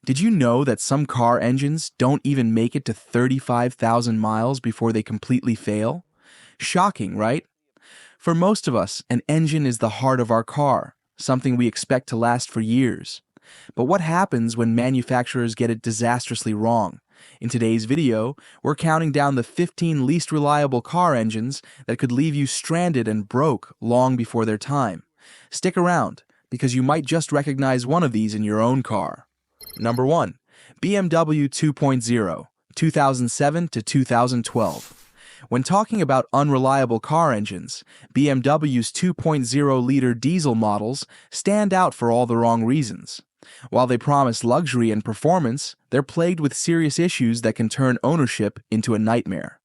Did you know that some car engines don't even make it to 35,000 miles before they completely fail? Shocking, right? For most of us, an engine is the heart of our car, something we expect to last for years. But what happens when manufacturers get it disastrously wrong? In today's video, we're counting down the 15 least reliable car engines that could leave you stranded and broke long before their time. Stick around, because you might just recognize one of these in your own car. Number 1. BMW 2.0, 2007 to 2012. When talking about unreliable car engines, BMW's 2.0-liter diesel models stand out for all the wrong reasons. While they promise luxury and performance, they're plagued with serious issues that can turn ownership into a nightmare.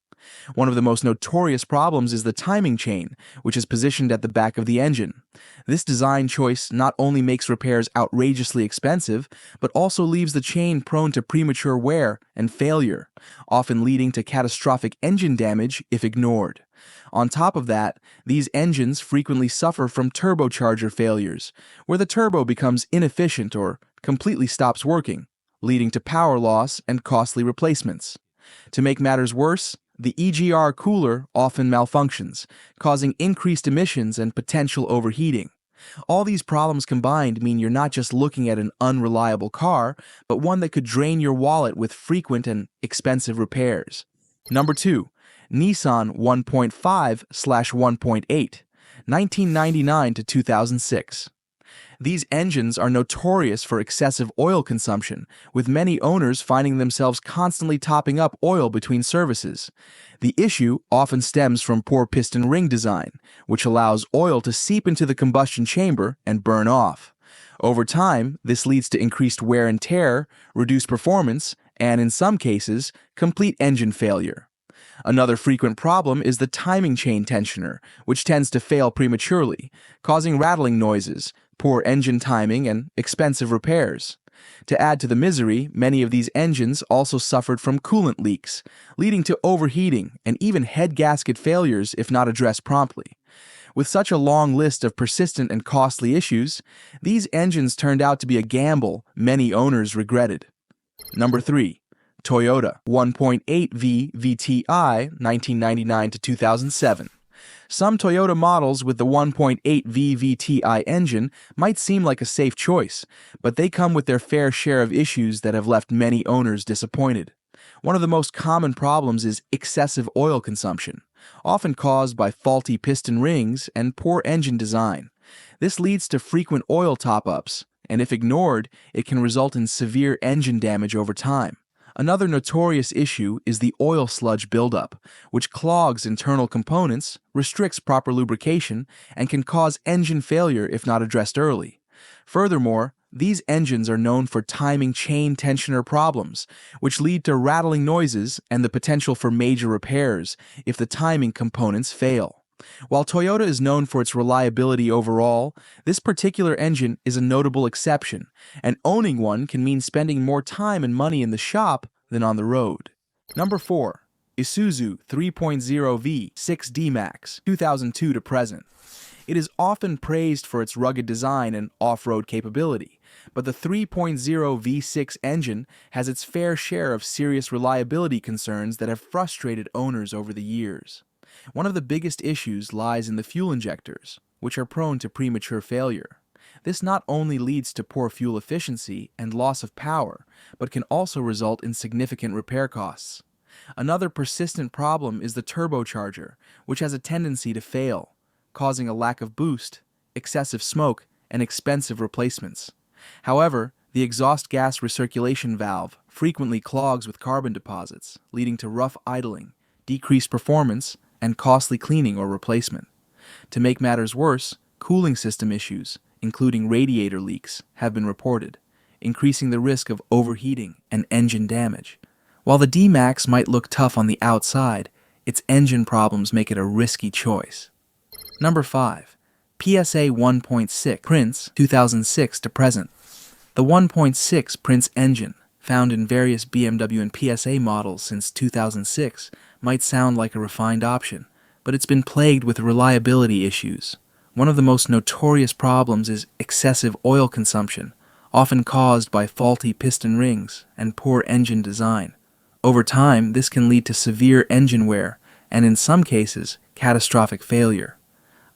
One of the most notorious problems is the timing chain, which is positioned at the back of the engine. This design choice not only makes repairs outrageously expensive, but also leaves the chain prone to premature wear and failure, often leading to catastrophic engine damage if ignored. On top of that, these engines frequently suffer from turbocharger failures, where the turbo becomes inefficient or completely stops working, leading to power loss and costly replacements. To make matters worse, the EGR cooler often malfunctions, causing increased emissions and potential overheating. All these problems combined mean you're not just looking at an unreliable car, but one that could drain your wallet with frequent and expensive repairs. Number 2. Nissan 1.5/1.8, 1999 to 2006. These engines are notorious for excessive oil consumption, with many owners finding themselves constantly topping up oil between services. The issue often stems from poor piston ring design, which allows oil to seep into the combustion chamber and burn off. Over time, this leads to increased wear and tear, reduced performance, and in some cases, complete engine failure. Another frequent problem is the timing chain tensioner, which tends to fail prematurely, causing rattling noises, poor engine timing, and expensive repairs. To add to the misery, many of these engines also suffered from coolant leaks, leading to overheating and even head gasket failures if not addressed promptly. With such a long list of persistent and costly issues, these engines turned out to be a gamble many owners regretted. Number 3. Toyota 1.8 VVT-i, 1999 to 2007. Some Toyota models with the 1.8 VVT-i engine might seem like a safe choice, but they come with their fair share of issues that have left many owners disappointed. One of the most common problems is excessive oil consumption, often caused by faulty piston rings and poor engine design. This leads to frequent oil top-ups, and if ignored, it can result in severe engine damage over time. Another notorious issue is the oil sludge buildup, which clogs internal components, restricts proper lubrication, and can cause engine failure if not addressed early. Furthermore, these engines are known for timing chain tensioner problems, which lead to rattling noises and the potential for major repairs if the timing components fail. While Toyota is known for its reliability overall, this particular engine is a notable exception, and owning one can mean spending more time and money in the shop than on the road. Number 4. Isuzu 3.0 V6 D-Max, 2002 to present. It is often praised for its rugged design and off-road capability, but the 3.0 V6 engine has its fair share of serious reliability concerns that have frustrated owners over the years. One of the biggest issues lies in the fuel injectors, which are prone to premature failure. This not only leads to poor fuel efficiency and loss of power, but can also result in significant repair costs. Another persistent problem is the turbocharger, which has a tendency to fail, causing a lack of boost, excessive smoke, and expensive replacements. However, the exhaust gas recirculation valve frequently clogs with carbon deposits, leading to rough idling, decreased performance, and costly cleaning or replacement. To make matters worse, cooling system issues, including radiator leaks, have been reported, increasing the risk of overheating and engine damage. While the D-Max might look tough on the outside, its engine problems make it a risky choice. Number 5. PSA 1.6 Prince, 2006 to present. The 1.6 Prince engine, found in various BMW and PSA models since 2006, might sound like a refined option, but it's been plagued with reliability issues. One of the most notorious problems is excessive oil consumption, often caused by faulty piston rings and poor engine design. Over time, this can lead to severe engine wear and, in some cases, catastrophic failure.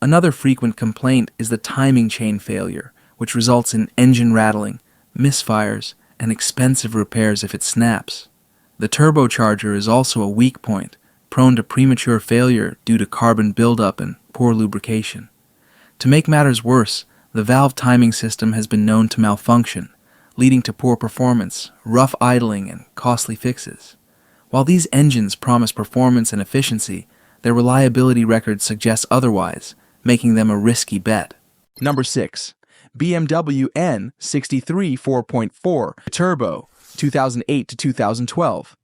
Another frequent complaint is the timing chain failure, which results in engine rattling, misfires, and expensive repairs if it snaps. The turbocharger is also a weak point, prone to premature failure due to carbon buildup and poor lubrication. To make matters worse, the valve timing system has been known to malfunction, leading to poor performance, rough idling, and costly fixes. While these engines promise performance and efficiency, their reliability record suggests otherwise, making them a risky bet. Number 6. BMW N63 4.4 Turbo, 2008 to 2012.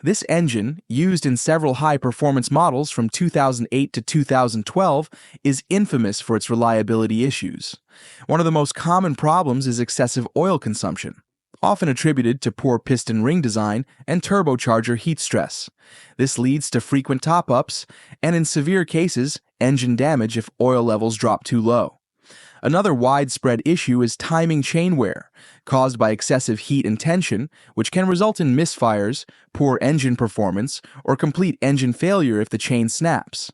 This engine, used in several high-performance models from 2008 to 2012, is infamous for its reliability issues. One of the most common problems is excessive oil consumption, often attributed to poor piston ring design and turbocharger heat stress. This leads to frequent top-ups and, in severe cases, engine damage if oil levels drop too low. Another widespread issue is timing chain wear, caused by excessive heat and tension, which can result in misfires, poor engine performance, or complete engine failure if the chain snaps.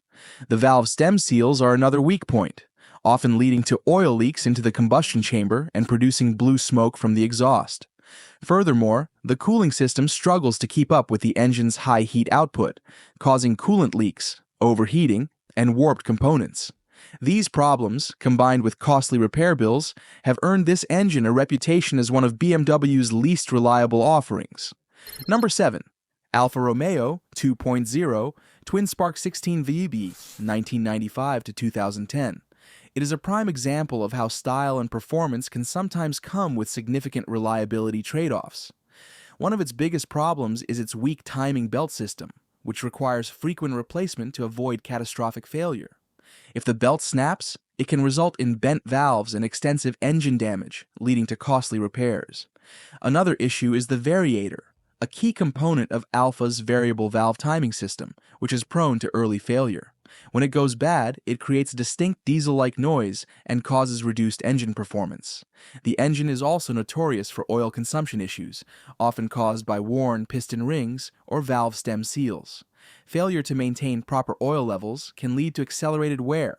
The valve stem seals are another weak point, often leading to oil leaks into the combustion chamber and producing blue smoke from the exhaust. Furthermore, the cooling system struggles to keep up with the engine's high heat output, causing coolant leaks, overheating, and warped components. These problems, combined with costly repair bills, have earned this engine a reputation as one of BMW's least reliable offerings. Number 7. Alfa Romeo 2.0 Twin-Spark 16 VB, 1995 to 2010. It is a prime example of how style and performance can sometimes come with significant reliability trade-offs. One of its biggest problems is its weak timing belt system, which requires frequent replacement to avoid catastrophic failure. If the belt snaps, it can result in bent valves and extensive engine damage, leading to costly repairs. Another issue is the variator, a key component of Alfa's variable valve timing system, which is prone to early failure. When it goes bad, it creates a distinct diesel-like noise and causes reduced engine performance. The engine is also notorious for oil consumption issues, often caused by worn piston rings or valve stem seals. Failure to maintain proper oil levels can lead to accelerated wear,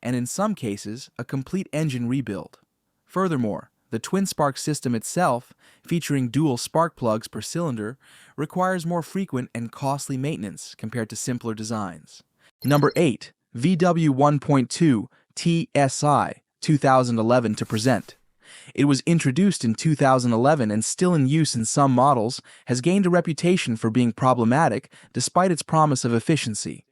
and in some cases, a complete engine rebuild. Furthermore, the twin-spark system itself, featuring dual spark plugs per cylinder, requires more frequent and costly maintenance compared to simpler designs. Number 8. VW 1.2 TSI 2011 to present. It was introduced in 2011 and still in use in some models, has gained a reputation for being problematic despite its promise of efficiency.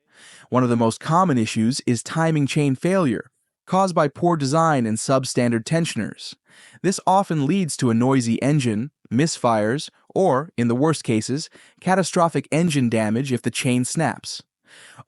One of the most common issues is timing chain failure, caused by poor design and substandard tensioners. This often leads to a noisy engine, misfires, or, in the worst cases, catastrophic engine damage if the chain snaps.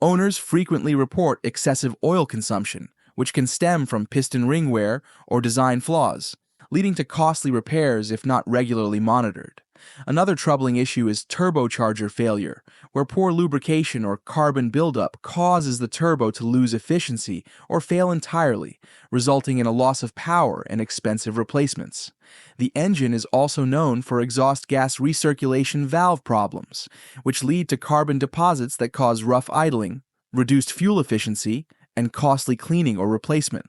Owners frequently report excessive oil consumption, which can stem from piston ring wear or design flaws, leading to costly repairs if not regularly monitored. Another troubling issue is turbocharger failure, where poor lubrication or carbon buildup causes the turbo to lose efficiency or fail entirely, resulting in a loss of power and expensive replacements. The engine is also known for exhaust gas recirculation valve problems, which lead to carbon deposits that cause rough idling, reduced fuel efficiency, and costly cleaning or replacement.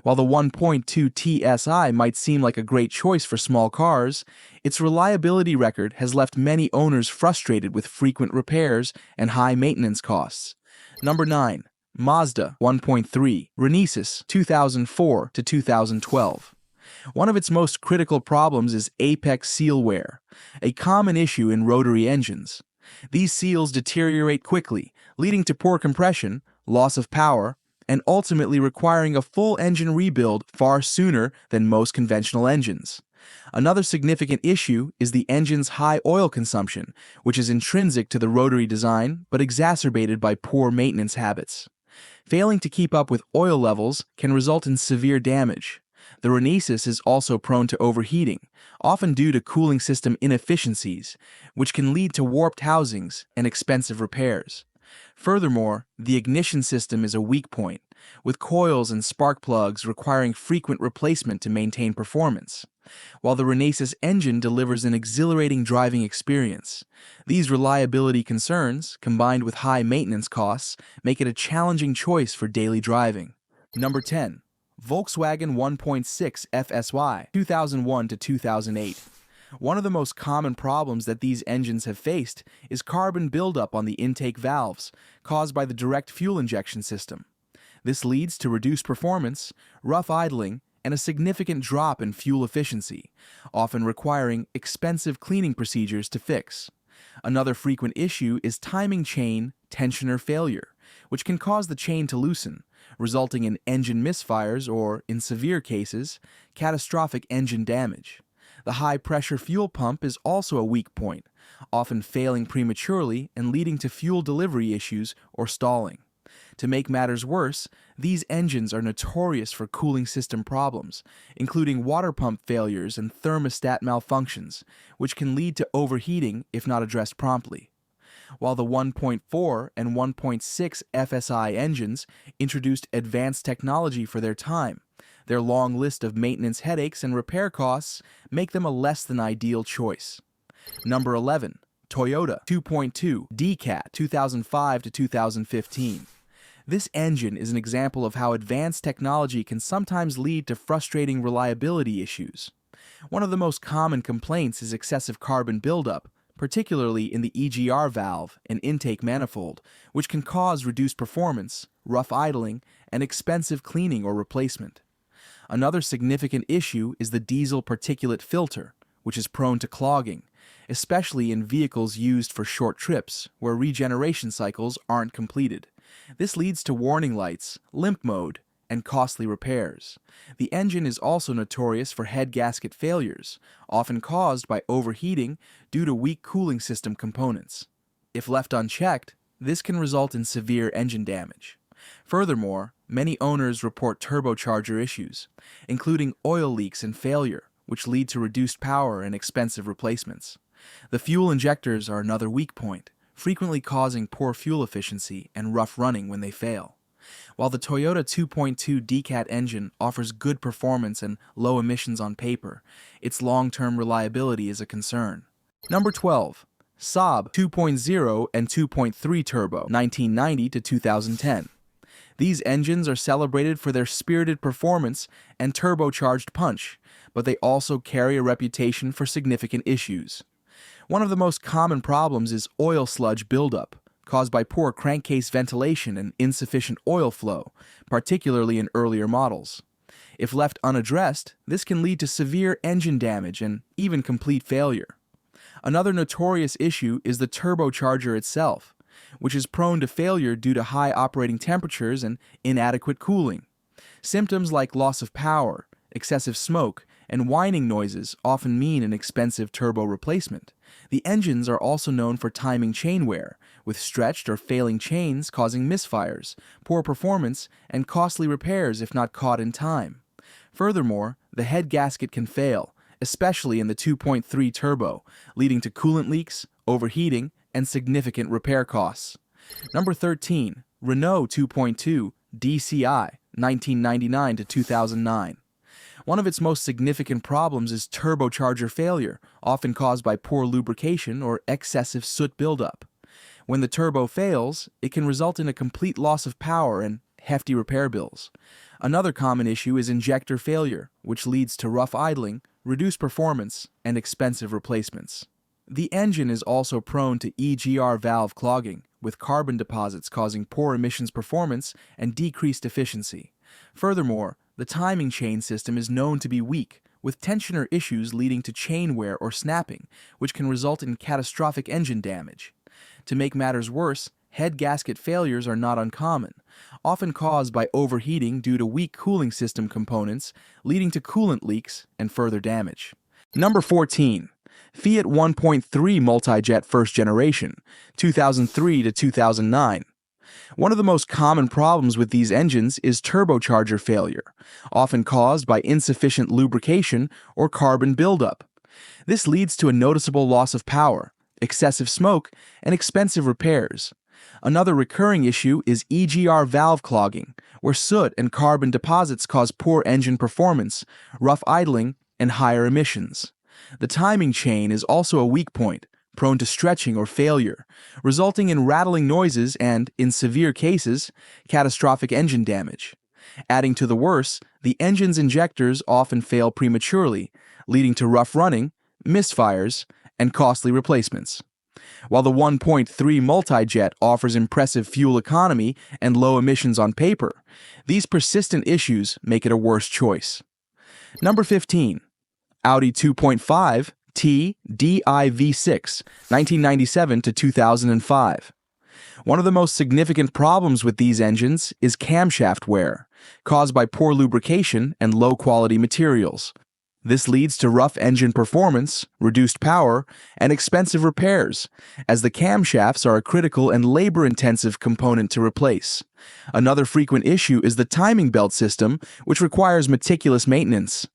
While the 1.2 TSI might seem like a great choice for small cars, its reliability record has left many owners frustrated with frequent repairs and high maintenance costs. Number 9. Mazda 1.3 Renesis 2004 to 2012. One of its most critical problems is apex seal wear, a common issue in rotary engines. These seals deteriorate quickly, leading to poor compression, loss of power, and ultimately requiring a full engine rebuild far sooner than most conventional engines. Another significant issue is the engine's high oil consumption, which is intrinsic to the rotary design but exacerbated by poor maintenance habits. Failing to keep up with oil levels can result in severe damage. The Renesis is also prone to overheating, often due to cooling system inefficiencies, which can lead to warped housings and expensive repairs. Furthermore, the ignition system is a weak point, with coils and spark plugs requiring frequent replacement to maintain performance. While the Renesis engine delivers an exhilarating driving experience, these reliability concerns, combined with high maintenance costs, make it a challenging choice for daily driving. Number 10. Volkswagen 1.6 FSY 2001 to 2008. One of the most common problems that these engines have faced is carbon buildup on the intake valves, caused by the direct fuel injection system. This leads to reduced performance, rough idling, and a significant drop in fuel efficiency, often requiring expensive cleaning procedures to fix. Another frequent issue is timing chain tensioner failure, which can cause the chain to loosen, resulting in engine misfires or, in severe cases, catastrophic engine damage. The high-pressure fuel pump is also a weak point, often failing prematurely and leading to fuel delivery issues or stalling. To make matters worse, these engines are notorious for cooling system problems, including water pump failures and thermostat malfunctions, which can lead to overheating if not addressed promptly. While the 1.4 and 1.6 FSI engines introduced advanced technology for their time, their long list of maintenance headaches and repair costs make them a less than ideal choice. Number 11. Toyota 2.2 DCAT 2005 to 2015. This engine is an example of how advanced technology can sometimes lead to frustrating reliability issues. One of the most common complaints is excessive carbon buildup, particularly in the EGR valve and intake manifold, which can cause reduced performance, rough idling, and expensive cleaning or replacement. Another significant issue is the diesel particulate filter, which is prone to clogging, especially in vehicles used for short trips where regeneration cycles aren't completed. This leads to warning lights, limp mode, and costly repairs. The engine is also notorious for head gasket failures, often caused by overheating due to weak cooling system components. If left unchecked, this can result in severe engine damage. Furthermore, many owners report turbocharger issues, including oil leaks and failure, which lead to reduced power and expensive replacements. The fuel injectors are another weak point, frequently causing poor fuel efficiency and rough running when they fail. While the Toyota 2.2 DCAT engine offers good performance and low emissions on paper, its long-term reliability is a concern. Number 12. Saab 2.0 and 2.3 Turbo 1990 to 2010. These engines are celebrated for their spirited performance and turbocharged punch, but they also carry a reputation for significant issues. One of the most common problems is oil sludge buildup, caused by poor crankcase ventilation and insufficient oil flow, particularly in earlier models. If left unaddressed, this can lead to severe engine damage and even complete failure. Another notorious issue is the turbocharger itself, which is prone to failure due to high operating temperatures and inadequate cooling. Symptoms like loss of power, excessive smoke, and whining noises often mean an expensive turbo replacement. The engines are also known for timing chain wear, with stretched or failing chains causing misfires, poor performance, and costly repairs if not caught in time. Furthermore, the head gasket can fail, especially in the 2.3 turbo, leading to coolant leaks, overheating, and significant repair costs. Number 13. Renault 2.2 DCI 1999 to 2009. One of its most significant problems is turbocharger failure, often caused by poor lubrication or excessive soot buildup. When the turbo fails, it can result in a complete loss of power and hefty repair bills. Another common issue is injector failure, which leads to rough idling, reduced performance, and expensive replacements. The engine is also prone to EGR valve clogging, with carbon deposits causing poor emissions performance and decreased efficiency. Furthermore, the timing chain system is known to be weak, with tensioner issues leading to chain wear or snapping, which can result in catastrophic engine damage. To make matters worse, head gasket failures are not uncommon, often caused by overheating due to weak cooling system components, leading to coolant leaks and further damage. Number 14. Fiat 1.3 MultiJet First Generation, 2003 to 2009. One of the most common problems with these engines is turbocharger failure, often caused by insufficient lubrication or carbon buildup. This leads to a noticeable loss of power, excessive smoke, and expensive repairs. Another recurring issue is EGR valve clogging, where soot and carbon deposits cause poor engine performance, rough idling, and higher emissions. The timing chain is also a weak point, prone to stretching or failure, resulting in rattling noises and, in severe cases, catastrophic engine damage. Adding to the worse, the engine's injectors often fail prematurely, leading to rough running, misfires, and costly replacements. While the 1.3 MultiJet offers impressive fuel economy and low emissions on paper, these persistent issues make it a worse choice. Number 15. Audi 2.5 TDI V6, 1997 to 2005. One of the most significant problems with these engines is camshaft wear, caused by poor lubrication and low-quality materials. This leads to rough engine performance, reduced power, and expensive repairs, as the camshafts are a critical and labor-intensive component to replace. Another frequent issue is the timing belt system, which requires meticulous maintenance.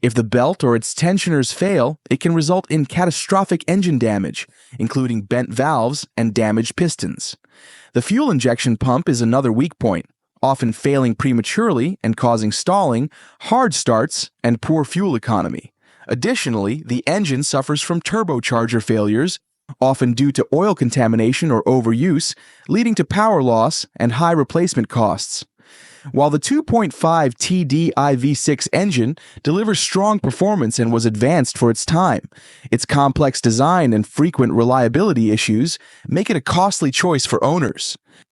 If the belt or its tensioners fail, it can result in catastrophic engine damage, including bent valves and damaged pistons. The fuel injection pump is another weak point, often failing prematurely and causing stalling, hard starts, and poor fuel economy. Additionally, the engine suffers from turbocharger failures, often due to oil contamination or overuse, leading to power loss and high replacement costs. While the 2.5 TDI V6 engine delivers strong performance and was advanced for its time, its complex design and frequent reliability issues make it a costly choice for owners.